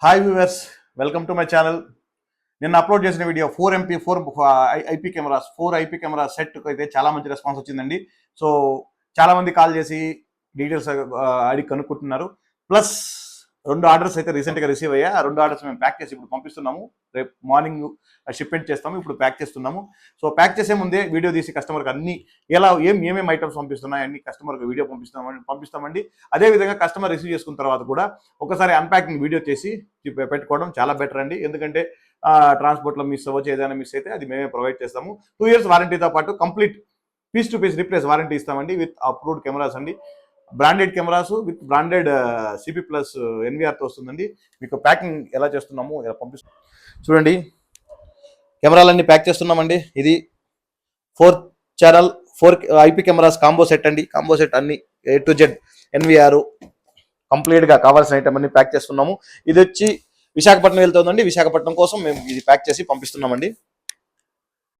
Hi viewers, welcome to my channel. నిన్న upload చేసిన video 4 IP cameras set అయితే చాలా మంచి రెస్పాన్స్ వచ్చిందండి. సో చాలా మంది కాల్ చేసి డీటెయిల్స్ అడిగి కనుక్కుంటున్నారు. ప్లస్ 2 ఆర్డర్స్ అయితే రీసెంట్గా రిసీవ్ అయ్యా. ఆ 2 ఆర్డర్స్ మేము ప్యాక్ చేసి ఇప్పుడు పంపిస్తున్నాము. రేపు మార్నింగ్ షిప్మెంట్ చేస్తాము. ఇప్పుడు ప్యాక్ చేస్తున్నాము. సో ప్యాక్ చేసే ముందే వీడియో తీసి కస్టమర్కి అన్ని ఏమేమి ఐటమ్స్ పంపిస్తున్నాయి అన్ని కస్టమర్కి వీడియో పంపిస్తామండి. అదేవిధంగా కస్టమర్ రిసీవ్ చేసుకున్న తర్వాత కూడా ఒకసారి అన్ప్యాకింగ్ వీడియో చేసి పెట్టుకోవడం చాలా బెటర్ అండి. ఎందుకంటే ట్రాన్స్పోర్ట్లో మిస్ అవ్వచ్చు, ఏదైనా మిస్ అయితే అది మేమే ప్రొవైడ్ చేస్తాము. 2 years వారంటీతో పాటు complete piece to piece replace warranty ఇస్తామండి. విత్ అప్రూవ్డ్ కెమెరాస్ అండి. Branded cameras with branded CP plus ఎన్విఆర్తో వస్తుందండి. మీకు ప్యాకింగ్ ఎలా చేస్తున్నాము ఎలా పంపిస్తాం చూడండి. కెమెరాలన్నీ ప్యాక్ చేస్తున్నామండి. ఇది 4 channel 4 IP cameras combo set అండి. కాంబో సెట్ అన్ని A to Z ఎన్విఆర్ కంప్లీట్గా కావాల్సిన ఐటమ్ అన్ని ప్యాక్ చేస్తున్నాము. ఇది వచ్చి విశాఖపట్నం వెళ్తుందండి. విశాఖపట్నం కోసం మేము ఇది ప్యాక్ చేసి పంపిస్తున్నామండి.